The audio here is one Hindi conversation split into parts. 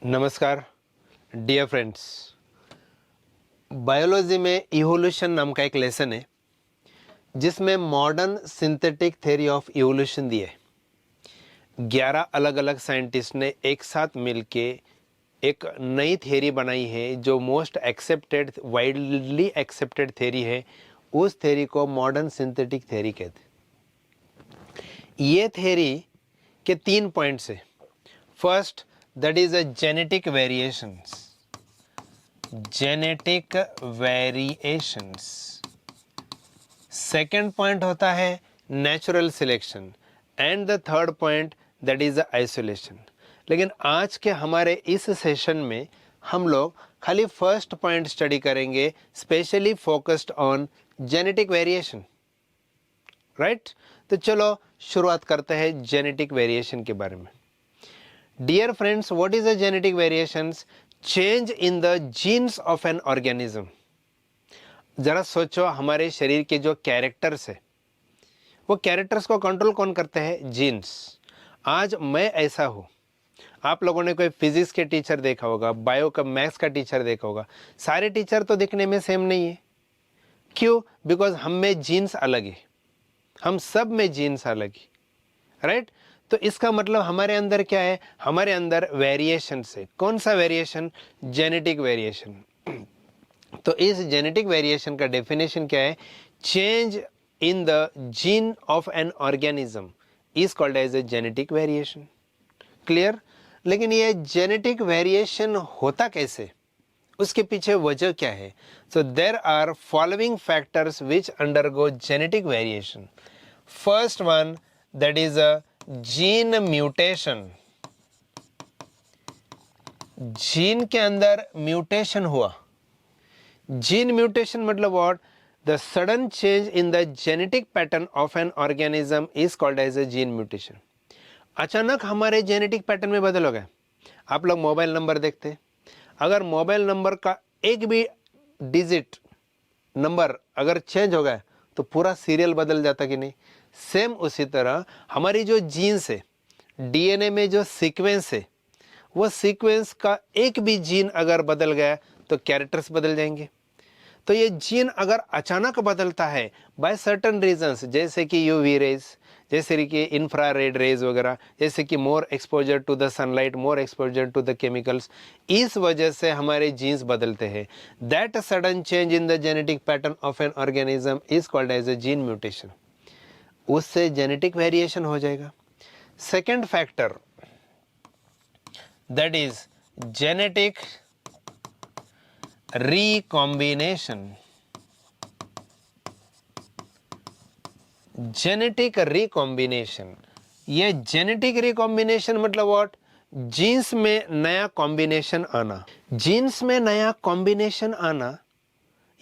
नमस्कार डियर फ्रेंड्स। बायोलॉजी में इवोल्यूशन नाम का एक लेसन है जिसमें modern synthetic theory of evolution दी है। 11 अलग अलग साइंटिस्ट ने एक साथ मिलके एक नई थ्योरी बनाई है जो most accepted widely accepted theory है। उस थ्योरी को मॉडर्न सिंथेटिक थ्योरी कहते हैं। ये थ्योरी के 3 पॉइंट्स है। First, that is a genetic variations. Second point होता है natural selection and the third point that is the isolation. लेकिन आज के हमारे इस सेशन में हम लोग खाली फर्स्ट पॉइंट स्टडी करेंगे, specially focused on genetic variation. Right, तो चलो शुरुआत करते हैं जेनेटिक वेरिएशन के बारे में। Dear friends, what is the genetic variations? Change in the genes of an organism. जरा सोचो, हमारे शरीर के जो कैरेक्टर्स है वो कैरेक्टर्स को कंट्रोल कौन करते हैं? जीन्स। आज मैं ऐसा हूँ, आप लोगों ने कोई फिजिक्स के टीचर देखा होगा, बायो का मैथ्स का टीचर देखा होगा। सारे टीचर तो दिखने में सेम नहीं है। क्यों? बिकॉज हम में जीन्स अलग है, हम सब में जीन्स अलग है। राइट, तो इसका मतलब हमारे अंदर क्या है? हमारे अंदर वेरिएशन है। कौन सा वेरिएशन? Genetic variation. तो इस जेनेटिक वेरिएशन का डेफिनेशन क्या है? Change in the gene of an organism is called as a genetic variation. Clear? लेकिन ये जेनेटिक वेरिएशन होता कैसे, उसके पीछे वजह क्या है? So there are following factors which undergo genetic variation. First one, that is a gene mutation. Gene के अंदर म्यूटेशन हुआ। जीन म्यूटेशन मतलब what? The sudden change in the genetic pattern of an organism is called as a gene mutation. अचानक हमारे जेनेटिक पैटर्न में बदल हो गया। आप लोग मोबाइल नंबर देखते, अगर मोबाइल नंबर का एक भी डिजिट नंबर अगर चेंज हो गया तो पूरा सीरियल बदल जाता कि नहीं? सेम उसी तरह हमारी जो जीन्स है, डीएनए में जो सीक्वेंस है, वो सीक्वेंस का एक भी जीन अगर बदल गया तो कैरेक्टर्स बदल जाएंगे। तो ये जीन अगर अचानक बदलता है बाय सर्टेन रीजंस, जैसे कि यूवी रेज, जैसे कि इंफ्रारेड रेज वगैरह, जैसे कि more exposure to the sunlight, more exposure to the chemicals, इस वजह से हमारे जीन्स बदलते हैं। That sudden change in the genetic pattern of an organism is called as a gene mutation. उससे जेनेटिक वेरिएशन हो जाएगा। Second factor, that is genetic recombination. Genetic recombination, ये जेनेटिक रिकॉम्बिनेशन मतलब व्हाट? जीन्स में नया कॉम्बिनेशन आना। जीन्स में नया कॉम्बिनेशन आना,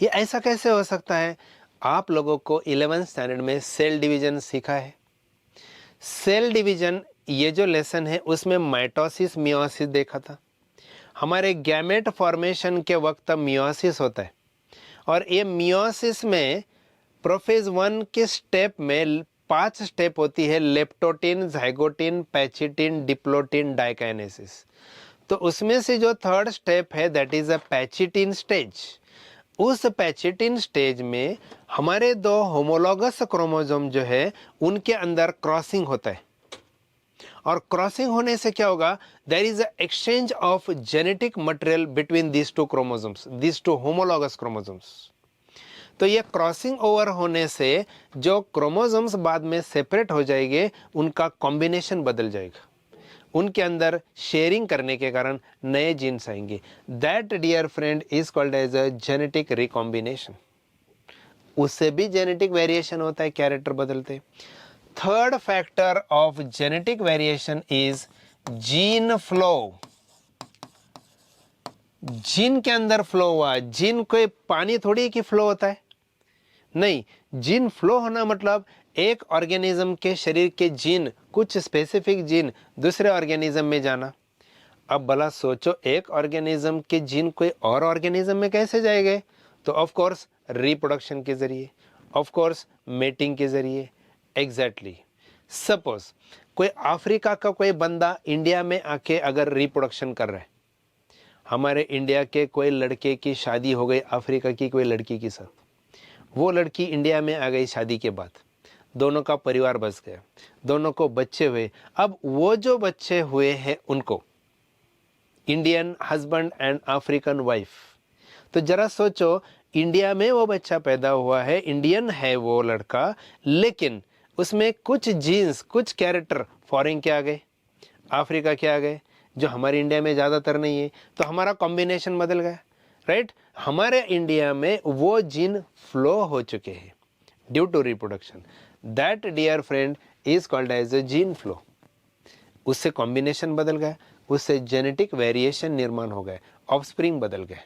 ये ऐसा कैसे हो सकता है? आप लोगों को 11th स्टैंडर्ड में सेल डिवीजन सीखा है। सेल डिवीजन ये जो लेसन है उसमें माइटोसिस मियोसिस देखा था। हमारे गैमेट फॉर्मेशन के वक्त मियोसिस होता है और ये मियोसिस में प्रोफेज 1 के स्टेप में 5 स्टेप होती है: लेप्टोटिन, जाइगोटिन, पैचिटिन, डिप्लोटिन, डाइकाइनेसिस। तो उसमें से जो थर्ड स्टेप है दैट इज अ पैचिटिन स्टेज। उस पैचिटिन स्टेज में हमारे 2 होमोलॉगस क्रोमोसोम जो है उनके अंदर क्रॉसिंग होता है और क्रॉसिंग होने से क्या होगा? There is a exchange of genetic material between these 2 chromosomes, these 2 homologous chromosomes. तो ये क्रॉसिंग ओवर होने से जो क्रोमोसोम्स बाद में सेपरेट हो जाएंगे उनका कॉम्बिनेशन बदल जाएगा। उनके अंदर शेयरिंग करने के कारण नए जीन्स आएंगे। That dear friend is called as a genetic recombination. उससे भी जेनेटिक वेरिएशन होता है, कैरेक्टर बदलते। Third factor of genetic variation is gene flow. Gene के अंदर फ्लो हुआ। जीन कोई पानी थोड़ी की फ्लो होता है, नहीं। जीन फ्लो होना मतलब एक ऑर्गेनिज्म के शरीर के जीन, कुछ स्पेसिफिक जीन दूसरे ऑर्गेनिज्म में जाना। अब भला सोचो, एक ऑर्गेनिज्म के जीन कोई और ऑर्गेनिज्म में कैसे जाएंगे? तो ऑफ कोर्स रिप्रोडक्शन के जरिए, ऑफ कोर्स मेटिंग के जरिए। एग्जैक्टली। सपोज कोई अफ्रीका का कोई बंदा इंडिया में आके अगर रिप्रोडक्शन कर रहा है, हमारे इंडिया के कोई लड़के की शादी हो गई अफ्रीका की कोई लड़की के साथ, वो लड़की इंडिया में आ गई शादी के बाद, दोनों का परिवार बस गया, दोनों को बच्चे हुए। अब वो जो बच्चे हुए हैं उनको Indian husband and African wife, तो जरा सोचो, इंडिया में वो बच्चा पैदा हुआ है, इंडियन है वो लड़का, लेकिन उसमें कुछ जीन्स, कुछ कैरेक्टर फॉरेन के आ गए, अफ्रीका के आ गए, जो हमारे इंडिया में ज़्यादातर नहीं है। तो हमारा कॉम्बिनेशन बदल गया, राइट। हमारे इंडिया में वो जीन फ्लो हो चुके हैं due to reproduction. That dear friend is called as a gene flow. उससे कॉम्बिनेशन बदल गया, उससे जेनेटिक वेरिएशन निर्माण हो गए, ऑफस्प्रिंग बदल गए।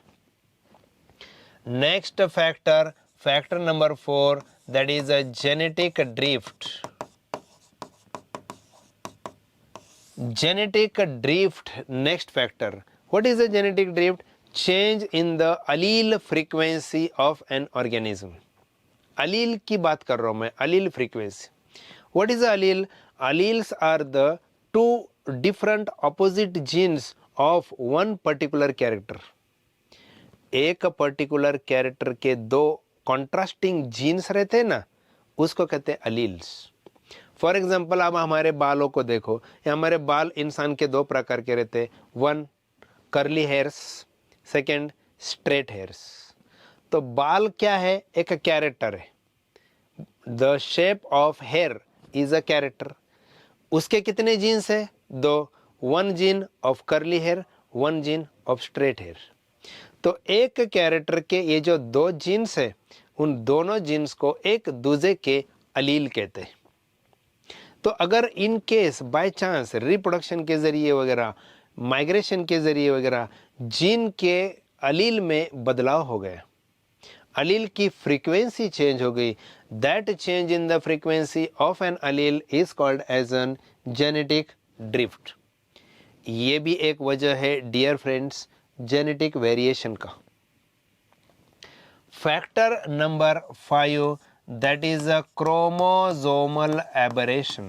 Next factor, factor number 4, that is a genetic drift. Genetic drift, next factor. What is the genetic drift? Change in the allele frequency of an organism. allele की बात कर रहा हूं मैं, allele frequency. What is the allele? Alleles are the two different opposite genes of one particular character. एक पर्टिकुलर कैरेक्टर के दो कॉन्ट्रास्टिंग जीन्स रहते हैं ना, उसको कहते हैं अलील्स। फॉर एग्जाम्पल, अब हमारे बालों को देखो, या हमारे बाल इंसान के दो प्रकार के रहते हैं, one curly hairs, second straight hairs. तो बाल क्या है? एक कैरेक्टर है। The shape of hair is a character. उसके कितने जीन्स है? दो, one gene of curly hair, one gene of straight hair. तो एक कैरेक्टर के ये जो दो जीन्स है, उन दोनों जीन्स को एक दूसरे के अलील कहते हैं। तो अगर in case by chance reproduction के जरिए वगैरह, माइग्रेशन के जरिए वगैरह जीन के अलील में बदलाव हो गया, अलील की फ्रीक्वेंसी चेंज हो गई, that change in the frequency of an allele is called as an genetic drift. ये भी एक वजह है डियर फ्रेंड्स जेनेटिक वेरिएशन का। Factor number 5, that is a chromosomal aberration.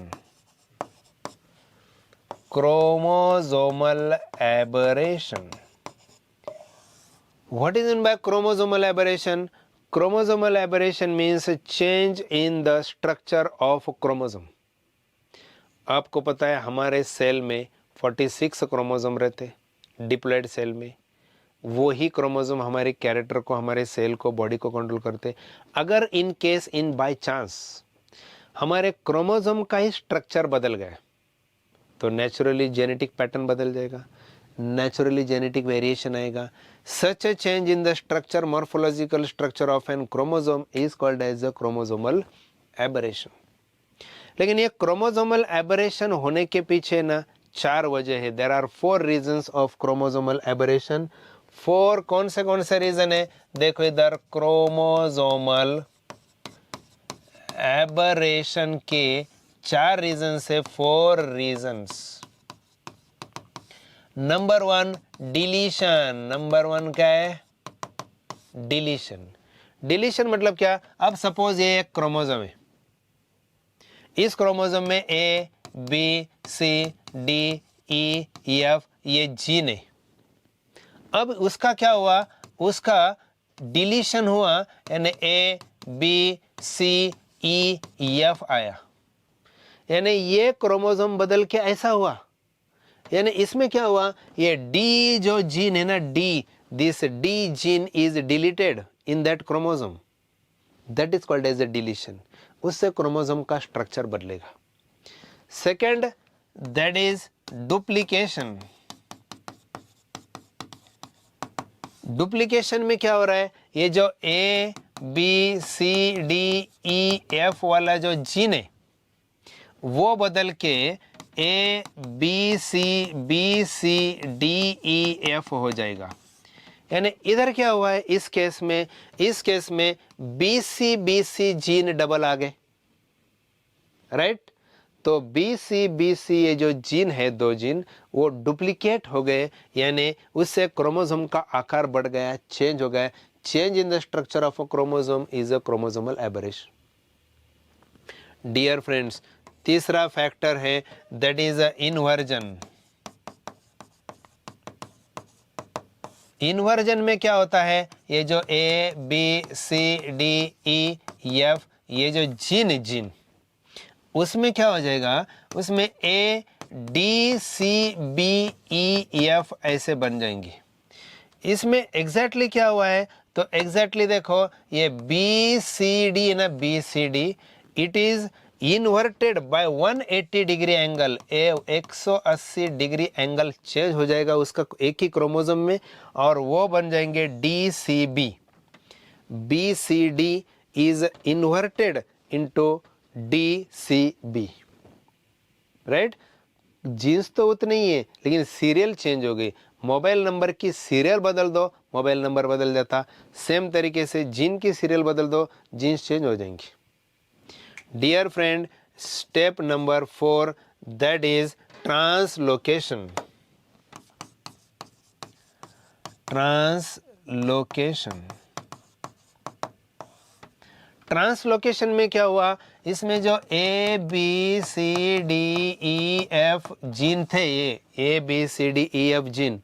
Chromosomal aberration. What is meant by chromosomal aberration? Chromosomal aberration means change in the structure of chromosome. आपको पता है हमारे सेल में 46 क्रोमोसोम रहते, डिप्लॉइड सेल में। वो ही क्रोमोसोम हमारे कैरेक्टर को, हमारे सेल को, बॉडी को कंट्रोल करते। अगर in case, in by chance हमारे क्रोमोसोम का ही स्ट्रक्चर बदल गया, तो नेचुरली जेनेटिक पैटर्न बदल जाएगा, नेचुरली जेनेटिक वेरिएशन आएगा। Such a change in the structure, morphological structure of an chromosome is called as a chromosomal aberration. लेकिन ये क्रोमोसोमल एबरेशन होने के पीछे ना 4 वजह है। There are 4 reasons of chromosomal aberration. 4 कौन से रीजन है? देखो इधर, क्रोमोसोमल एबरेशन के 4 रीजन से 4 रीजंस। Number 1 deletion. नंबर 1 क्या है? डिलीशन। डिलीशन मतलब क्या? अब सपोज ये एक क्रोमोसोम है, इस क्रोमोसोम में A B C D E F ये जीन है। अब उसका क्या हुआ? उसका डिलीशन हुआ, यानी ए बी सी ई एफ आया, यानी ये क्रोमोसोम बदल के ऐसा हुआ। यानी इसमें क्या हुआ? ये डी जो जीन है ना, D, this D gene is deleted in that chromosome, that is called as a deletion. उससे क्रोमोसोम का स्ट्रक्चर बदलेगा। Second, that is duplication. Duplication में क्या हो रहा है? ये जो A B C D E F वाला जो जीन है, वो बदल के A B C D E F हो जाएगा। यानी इधर क्या हुआ है? इस केस में बी सी जीन डबल आ गए, राइट। तो बी सी ये जो जीन है, 2 जीन, वो डुप्लीकेट हो गए, यानी उससे क्रोमोसोम का आकार बढ़ गया, चेंज हो गया। Change in the structure of a chromosome is a chromosomal aberration. Dear friends, तीसरा फैक्टर है, that is a inversion. Inversion में क्या होता है, ये जो A B C D E F ये जो जीन उसमें क्या हो जाएगा, उसमें A D C B E F ऐसे बन जाएंगे। इसमें एग्जैक्टली क्या हुआ है, तो एग्जैक्टली देखो ये बी सी डी ना, B C D it is inverted by 180 degree angle, 180 degree angle change हो जाएगा उसका एक ही क्रोमोसोम में, और वो बन जाएंगे D C B. B C D is inverted into D C B, right. Genes तो उतनी ही है लेकिन सीरियल चेंज हो गई। मोबाइल नंबर की सीरियल बदल दो, मोबाइल नंबर बदल जाता। सेम तरीके से जीन की सीरियल बदल दो, जीन्स चेंज हो जाएंगी। Dear friend, step number 4 that is translocation. Translocation में क्या हुआ, इसमें जो A B C D E F gene थे, ये A B C D E F gene,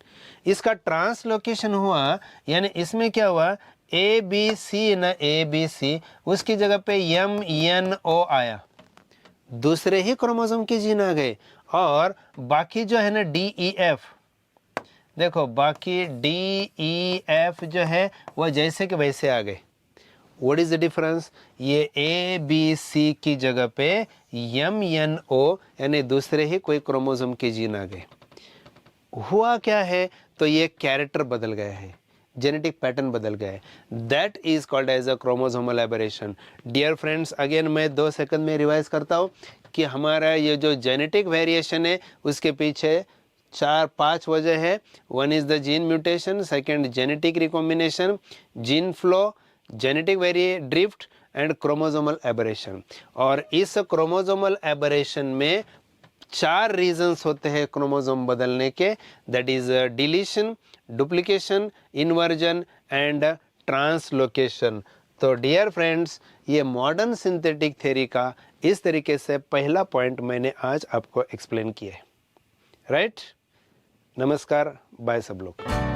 इसका ट्रांसलोकेशन हुआ। यानी इसमें क्या हुआ, ए बी सी ना, ए बी सी उसकी जगह पे एम एन ओ आया, दूसरे ही क्रोमोसोम के जीन आ गए। और बाकी जो है ना डी ई एफ, देखो बाकी डी ई एफ जो है वो जैसे कि वैसे आ गए। व्हाट इज द डिफरेंस, ये ए बी सी की जगह पे एम एन ओ यानी दूसरे ही कोई क्रोमोसोम के जीन आ गए। हुआ क्या है, तो ये कैरेक्टर बदल गया है, जेनेटिक पैटर्न बदल गया है। That is called as a chromosomal aberration. Dear friends, again मैं 2 सेकंड में रिवाइज करता हूँ कि हमारा ये जो जेनेटिक वेरिएशन है उसके पीछे 4-5 वजह है। 1 is the gene mutation, second genetic recombination, gene flow, genetic drift and chromosomal aberration. और इस क्रोमोसोमल एबरेशन में 4 रीजंस होते हैं क्रोमोसोम बदलने के, that is deletion, duplication, inversion and translocation. तो डियर फ्रेंड्स, ये मॉडर्न सिंथेटिक थ्योरी का इस तरीके से पहला पॉइंट मैंने आज आपको एक्सप्लेन किया है, राइट। नमस्कार, बाय सब लोग।